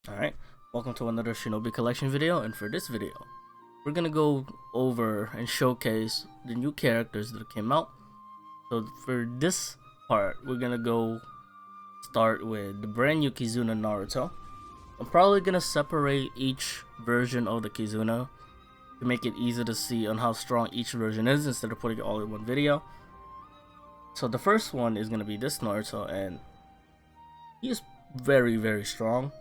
Alright, welcome to another Shinobi collection video, and for this video, we're gonna go over and showcase the new characters that came out. So for this part, we're gonna go start with the brand new Kizuna Naruto. I'm probably gonna separate each version of the Kizuna to make it easier to see on how strong each version is instead of putting it all in one video. So the first one is gonna be this Naruto, and he is very strong.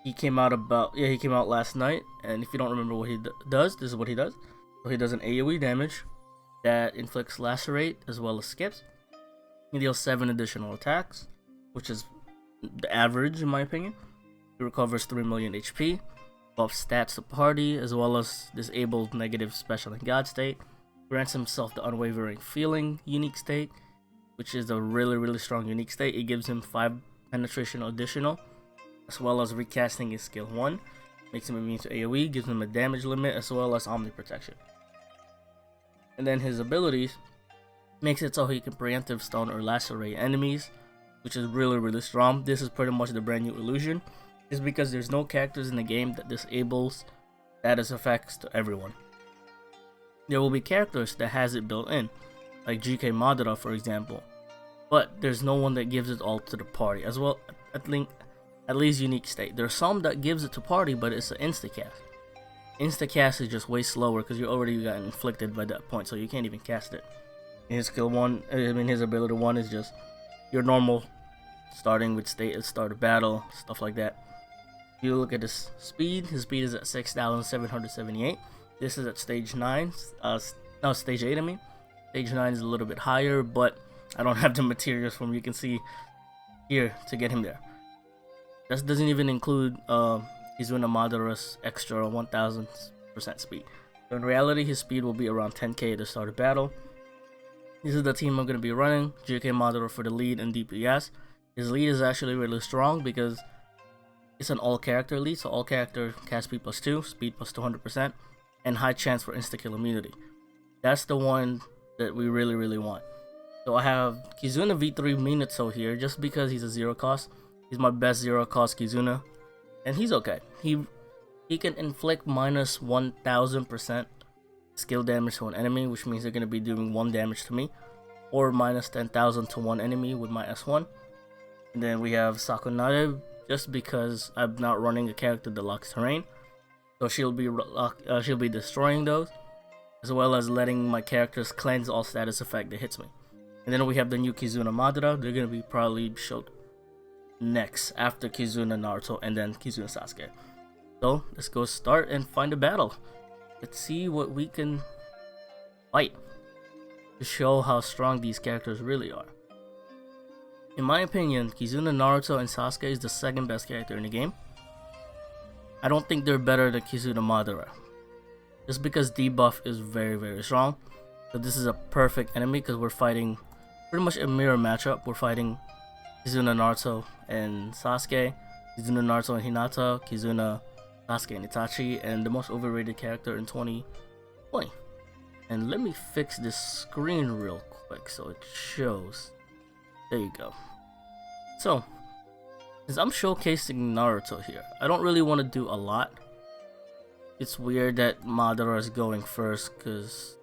He came out last night, and if you don't remember what he does, this is what he does. So he does an AoE damage that inflicts lacerate as well as skips. He deals 7 additional attacks, which is the average in my opinion. He recovers 3 million HP, buffs stats to party, as well as disables negative special and god state. Grants himself the unwavering feeling unique state, which is a really strong unique state. It gives him 5 penetration additional, as well as recasting his skill 1, makes him immune to AoE, gives him a damage limit, as well as omni protection. And then his abilities makes it so he can preemptive stun or lacerate enemies, which is really strong. This is pretty much the brand new illusion, is because there's no characters in the game that disables status effects to everyone. There will be characters that has it built in, like GK Madara for example, but there's no one that gives it all to the party, as well at least unique state. There's some that gives it to party, but it's an instacast. Instacast is just way slower because you already got inflicted by that point, so you can't even cast it. His skill 1, his ability 1 is just your normal starting with state at start of battle, stuff like that. If you look at his speed is at 6,778. This is at stage 9, stage 8 I mean. Stage 9 is a little bit higher, but I don't have the materials from you can see here to get him there. This doesn't even include Kizuna Madara's extra 1000% speed. So in reality, his speed will be around 10k at the start of battle. This is the team I'm going to be running. GK Madara for the lead and DPS. His lead is actually really strong because it's an all-character lead, so all character cast speed +2, speed +200%, and high chance for insta-kill immunity. That's the one that we really want. So I have Kizuna V3 Minato here just because he's a 0 cost. He's my best 0 cost Kizuna, and he's okay. He can inflict minus 1000% skill damage to an enemy, which means they're going to be doing 1 damage to me, or minus 10,000 to one enemy with my S1. And then we have Sakunade, just because I'm not running a character that locks terrain, so she'll be destroying those, as well as letting my characters cleanse all status effect that hits me. And then we have the new Kizuna Madara. They're going to be probably showed next after Kizuna Naruto and then Kizuna Sasuke. So let's go start and find a battle. Let's see what we can fight to show how strong these characters really are. In my opinion, Kizuna Naruto and Sasuke is the second best character in the game. I don't think they're better than Kizuna Madara, just because debuff is very strong. So this is a perfect enemy because we're fighting pretty much a mirror matchup. We're fighting Kizuna Naruto and Sasuke, Kizuna Naruto and Hinata, Kizuna, Sasuke and Itachi, and the most overrated character in 2020. And let me fix this screen real quick so it shows. There you go. So, since I'm showcasing Naruto here, I don't really want to do a lot. It's weird that Madara is going first because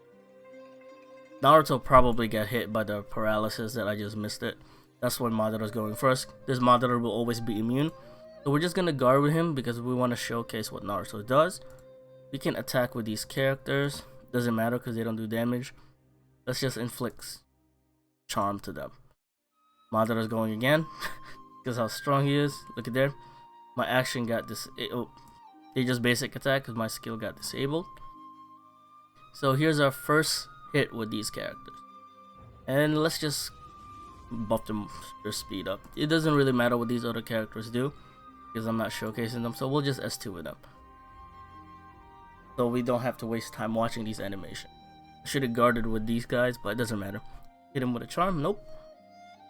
Naruto probably got hit by the paralysis that I just missed it. That's why Madara's going first. This Madara will always be immune. So we're just going to guard with him because we want to showcase what Naruto does. We can attack with these characters. Doesn't matter because they don't do damage. Let's just inflict charm to them. Madara's going again. Because how strong he is. Look at there. My action got they just basic attack because my skill got disabled. So here's our first hit with these characters. And let's just buff their speed up. It doesn't really matter what these other characters do because I'm not showcasing them, so we'll just S2 with them so we don't have to waste time watching these animations. I should have guarded with these guys, but it doesn't matter. Hit him with a charm. Nope.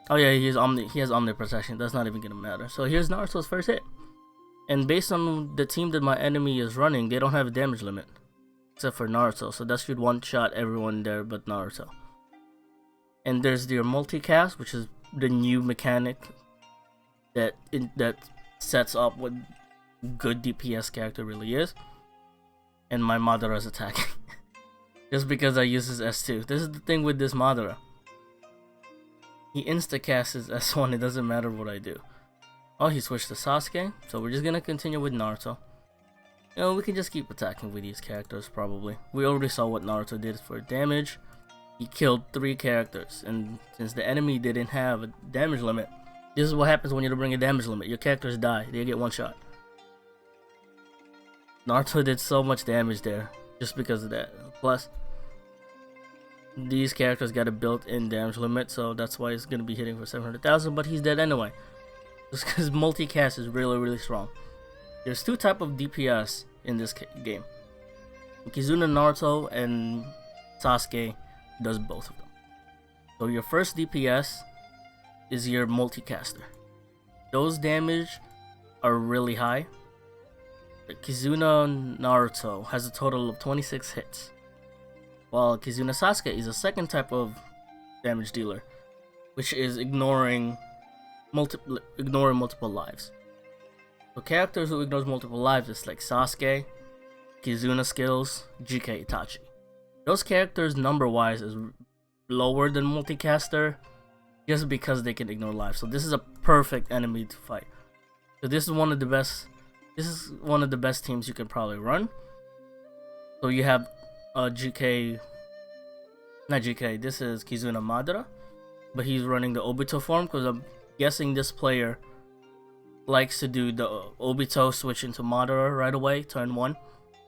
Oh yeah, he has omni protection. That's not even gonna matter. So here's Naruto's first hit, and based on the team that my enemy is running, they don't have a damage limit except for Naruto, so that should one shot everyone there but Naruto. And there's their multicast, which is the new mechanic that sets up with good DPS character really is. And my Madara is attacking. Just because I use his S2. This is the thing with this Madara. He insta-casts his S1, it doesn't matter what I do. Oh, he switched to Sasuke, so we're just gonna continue with Naruto. You know, we can just keep attacking with these characters, probably. We already saw what Naruto did for damage. He killed 3 characters, and since the enemy didn't have a damage limit, this is what happens when you don't bring a damage limit. Your characters die, they get one shot. Naruto did so much damage there, just because of that. Plus, these characters got a built-in damage limit, so that's why he's gonna be hitting for 700,000, but he's dead anyway. Just because multicast is really strong. There's 2 types of DPS in this game. Kizuna, Naruto, and Sasuke does both of them. So your first DPS is your multicaster. Those damage are really high. Kizuna Naruto has a total of 26 hits, while Kizuna Sasuke is a second type of damage dealer, which is ignoring multiple lives. So characters who ignores multiple lives is like Sasuke, Kizuna skills, GK Itachi. Those characters number wise is lower than multicaster just because they can ignore lives. So this is a perfect enemy to fight. So this is one of the best teams you can probably run. So you have GK, not GK, this is Kizuna Madara, but he's running the Obito form because I'm guessing this player likes to do the Obito switch into Madara right away, turn 1.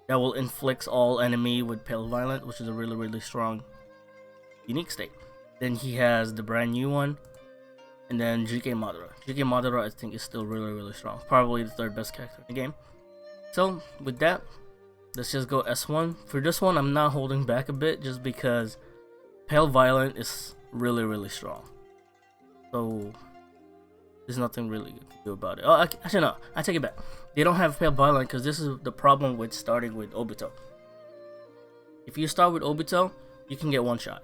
That will inflict all enemy with Pale Violent, which is a really strong unique state. Then he has the brand new one, and then GK Madara. GK Madara I think is still really strong. Probably the 3rd best character in the game. So with that, let's just go S1. For this one, I'm not holding back a bit just because Pale Violent is really strong. So there's nothing really you can do about it. Oh, actually no, I take it back. They don't have Pale Violent because this is the problem with starting with Obito. If you start with Obito, you can get one shot.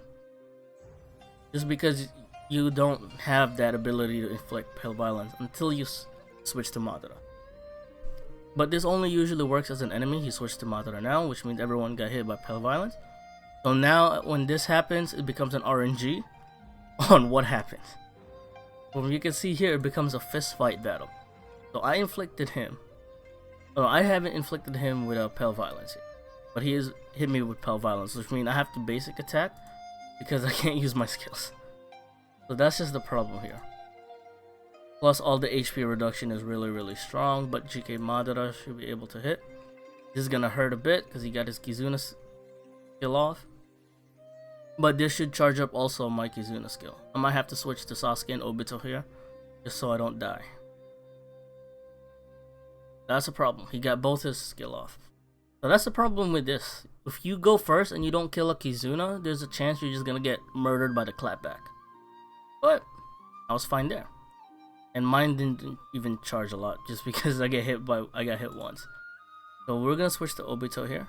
Just because you don't have that ability to inflict Pale Violence until you switch to Madara. But this only usually works as an enemy. He switched to Madara now, which means everyone got hit by Pale Violence. So now when this happens, it becomes an RNG on what happens. Well, you can see here, it becomes a fist fight battle. So I inflicted him. Oh, I haven't inflicted him with a Pale Violence yet, but he has hit me with Pale Violence, which means I have to basic attack because I can't use my skills. So that's just the problem here. Plus all the HP reduction is really strong, but GK Madara should be able to hit. This is gonna hurt a bit because he got his Kizuna skill off. But this should charge up also my Kizuna skill. I might have to switch to Sasuke and Obito here, just so I don't die. That's a problem. He got both his skill off. So that's the problem with this. If you go first and you don't kill a Kizuna, there's a chance you're just gonna get murdered by the clapback. But I was fine there. And mine didn't even charge a lot, just because I got hit once. So we're gonna switch to Obito here.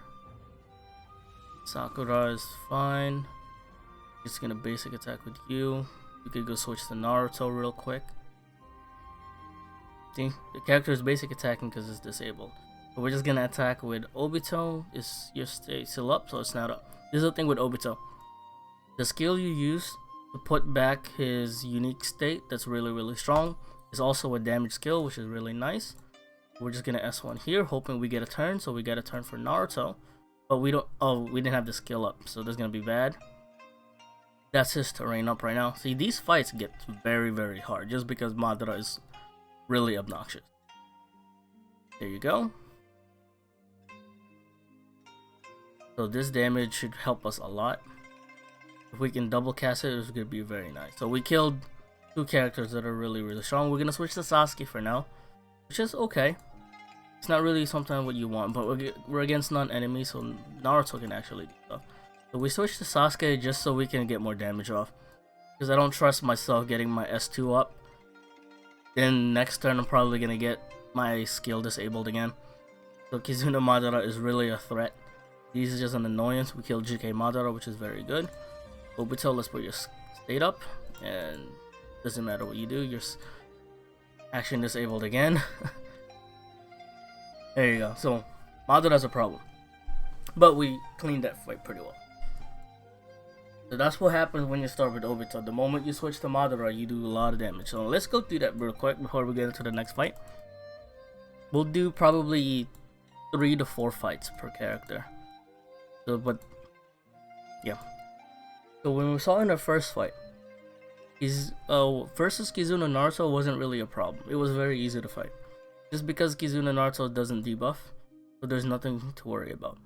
Sakura is fine. Just gonna basic attack with you. You could go switch to Naruto real quick. See, the character is basic attacking because it's disabled. So we're just gonna attack with Obito. Is your state still up? So it's not up. This is the thing with Obito. The skill you use to put back his unique state that's really strong is also a damage skill, which is really nice. We're just gonna S1 here, hoping we get a turn. So we got a turn for Naruto, but we don't. Oh, we didn't have the skill up, so this is gonna be bad. That's his terrain up right now. See, these fights get very hard just because Madara is really obnoxious. There you go. So this damage should help us a lot. If we can double cast it, it's gonna be very nice. So we killed 2 characters that are really strong. We're gonna switch to Sasuke for now, which is okay. It's not really sometimes what you want, but we're against non-enemies, so Naruto can actually do stuff. So we switch to Sasuke just so we can get more damage off, because I don't trust myself getting my S2 up. Then next turn I'm probably gonna get my skill disabled again. So Kizuna Madara is really a threat. These is just an annoyance. We killed GK Madara, which is very good. Obito, let's put your state up, and doesn't matter what you do, your action disabled again. There you go. So Madara's a problem, but we cleaned that fight pretty well. So that's what happens when you start with Obito. The moment you switch to Madara, you do a lot of damage. So let's go through that real quick before we get into the next fight. We'll do probably 3 to 4 fights per character. So, but yeah. So when we saw in our first fight, versus Kizuna Naruto wasn't really a problem. It was very easy to fight, just because Kizuna Naruto doesn't debuff, so there's nothing to worry about.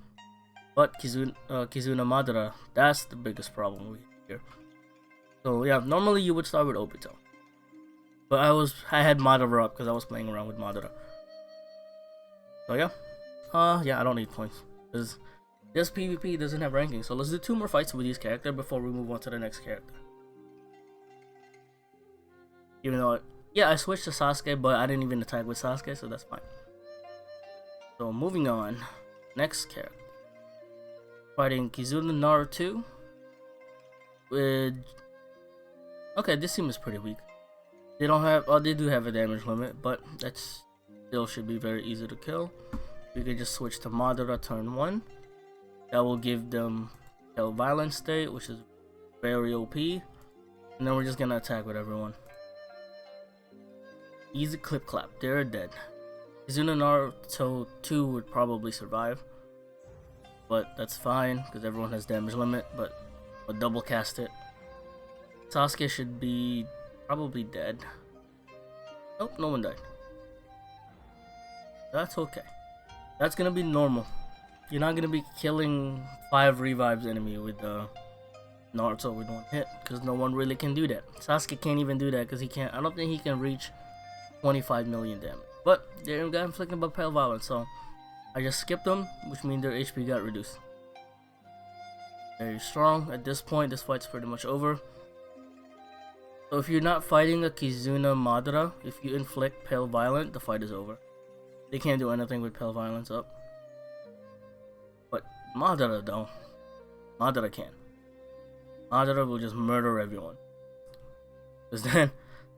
But Kizuna Madara, that's the biggest problem we have here. So yeah, normally you would start with Obito, but I had Madara up because I was playing around with Madara. So yeah, I don't need points because this PvP doesn't have ranking. So let's do 2 more fights with these characters before we move on to the next character. Even though, yeah, I switched to Sasuke, but I didn't even attack with Sasuke, so that's fine. So moving on, next character, fighting Kizuna Naruto with. Okay, this team is pretty weak. They don't have, they do have a damage limit, but that's still should be very easy to kill. We could just switch to Madara turn 1. That will give them a violent state, which is very OP, and then we're just gonna attack with everyone. Easy clip clap, they're dead. Kizuna Naruto 2 would probably survive, but that's fine because everyone has damage limit, but we'll double cast it. Sasuke should be probably dead. Nope, no one died. That's okay. That's gonna be normal. You're not gonna be killing 5 revives enemy with Naruto with 1 hit, because no one really can do that. Sasuke can't even do that because he can't. I don't think he can reach 25 million damage. But they got inflicted by pale violence, so I just skipped them, which means their HP got reduced. Very strong. At this point, this fight's pretty much over. So if you're not fighting a Kizuna Madara, if you inflict pale violence, the fight is over. They can't do anything with pale violence up. But Madara though, Madara can. Madara will just murder everyone. Because then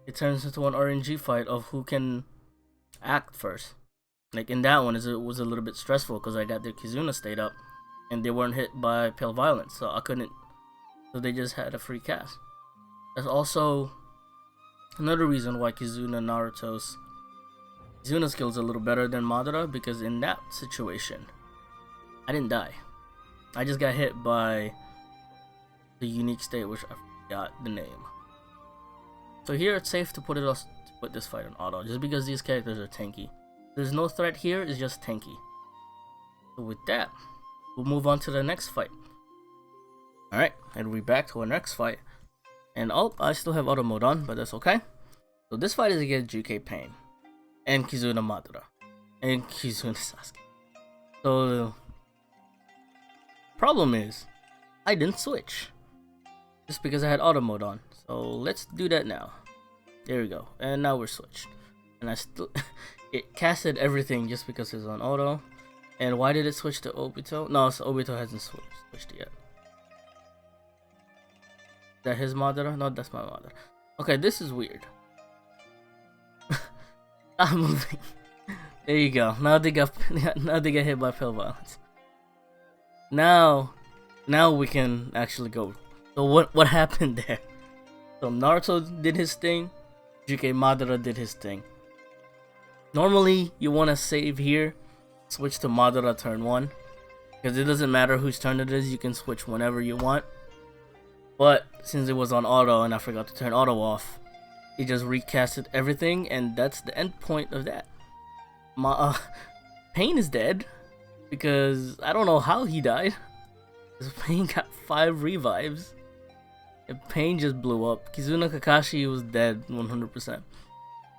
it turns into an RNG fight of who can act first. Like in that one, it was a little bit stressful because I got their Kizuna state up and they weren't hit by pale violence, so I couldn't. So they just had a free cast. That's also another reason why Kizuna's skill is a little better than Madara, because in that situation, I didn't die. I just got hit by the unique state, which I forgot the name. So here it's safe to put this fight on auto, just because these characters are tanky. There's no threat here, it's just tanky. So with that, we'll move on to the next fight. Alright, and we're back to our next fight. And oh, I still have auto mode on, but that's okay. So this fight is against GK Pain and Kizuna Madara and Kizuna Sasuke. So the problem is I didn't switch just because I had auto mode on. So let's do that now. There we go. And now we're switched. And I still it casted everything just because it's on auto. And why did it switch to Obito? No, so Obito hasn't switched yet. Is that his Madara? No, that's my Madara. Okay, this is weird. I'm moving. There you go. Now they got hit by pale violence. Now we can actually go. So what happened there? So Naruto did his thing. GK Madara did his thing. Normally you want to save here, switch to Madara turn 1, because it doesn't matter whose turn it is. You can switch whenever you want. But since it was on auto and I forgot to turn auto off, it just recasted everything, and that's the end point of that. Pain is dead because I don't know how he died. Because Pain got 5 revives and Pain just blew up. Kizuna Kakashi was dead 100%.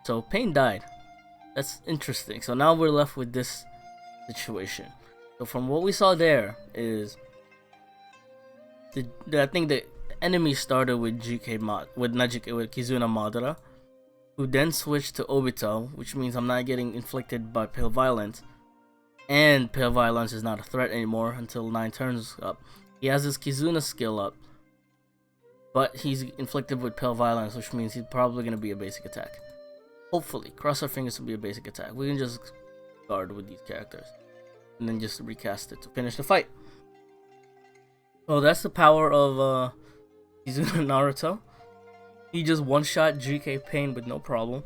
So Pain died. That's interesting. So now we're left with this situation. So from what we saw there is I think the enemy started with with Kizuna Madara, who then switched to Obito, which means I'm not getting inflicted by pale violence, and pale violence is not a threat anymore until 9 turns up. He has his Kizuna skill up, but he's inflicted with pale violence, which means he's probably going to be a basic attack. Hopefully, cross our fingers to be a basic attack. We can just guard with these characters, and then just recast it to finish the fight. Well, that's the power of Kizuna Naruto. He just one-shot GK Pain with no problem.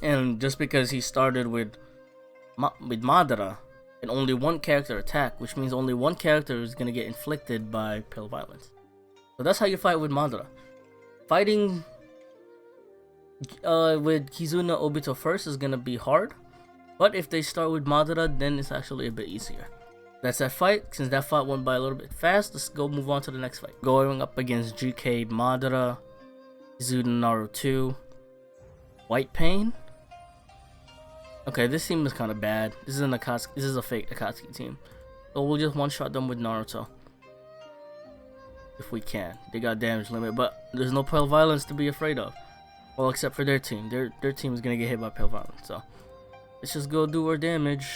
And just because he started with Madara and only one character attack, which means only one character is gonna get inflicted by pale violence. So that's how you fight with Madara. Fighting with Kizuna Obito first is gonna be hard, but if they start with Madara, then it's actually a bit easier. That's that fight. Since that fight went by a little bit fast, let's go move on to the next fight. Going up against GK Madara, Kizuna Naruto, White Pain. Okay, this team is kind of bad. This is a fake Akatsuki team, so we'll just one-shot them with Naruto if we can. They got damage limit, but there's no pale violence to be afraid of. Well, except for their team. Their team is gonna get hit by pale violence. So let's just go do our damage.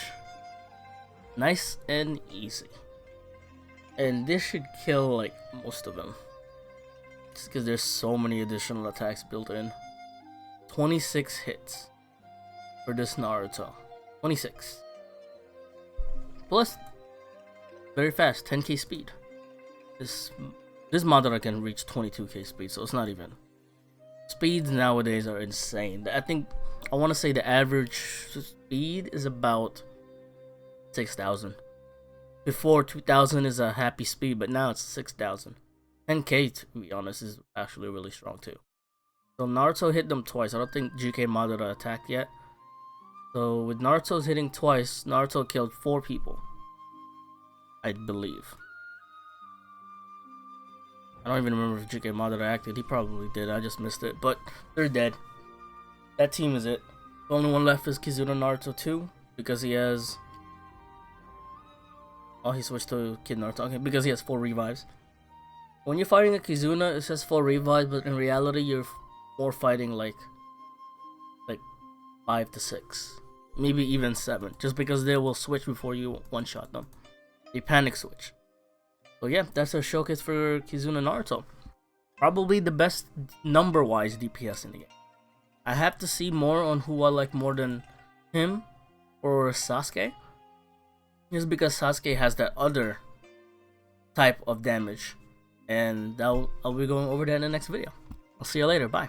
Nice and easy. And this should kill like most of them, just because there's so many additional attacks built in. 26 hits for this Naruto. 26. Plus, very fast, 10k speed. This Madara can reach 22k speed, so it's not even. Speeds nowadays are insane. I want to say the average speed is about 6,000. Before 2,000 is a happy speed, but now it's 6,000. 10k, to be honest, is actually really strong too. So Naruto hit them twice. I don't think GK Madara attacked yet. So with Naruto's hitting twice, Naruto killed 4 people, I believe. I don't even remember if GK Madara acted. He probably did. I just missed it. But they're dead. That team is it. The only one left is Kizuna Naruto 2, because he has... Oh, he switched to Kid Naruto. Okay, because he has 4 revives. When you're fighting a Kizuna, it says 4 revives, but in reality, you're more fighting like 5 to 6. Maybe even 7. Just because they will switch before you one-shot them. They panic switch. So yeah, that's our showcase for Kizuna Naruto. Probably the best number-wise DPS in the game. I have to see more on who I like more than him or Sasuke. Just because Sasuke has that other type of damage. And I'll be going over that in the next video. I'll see you later. Bye.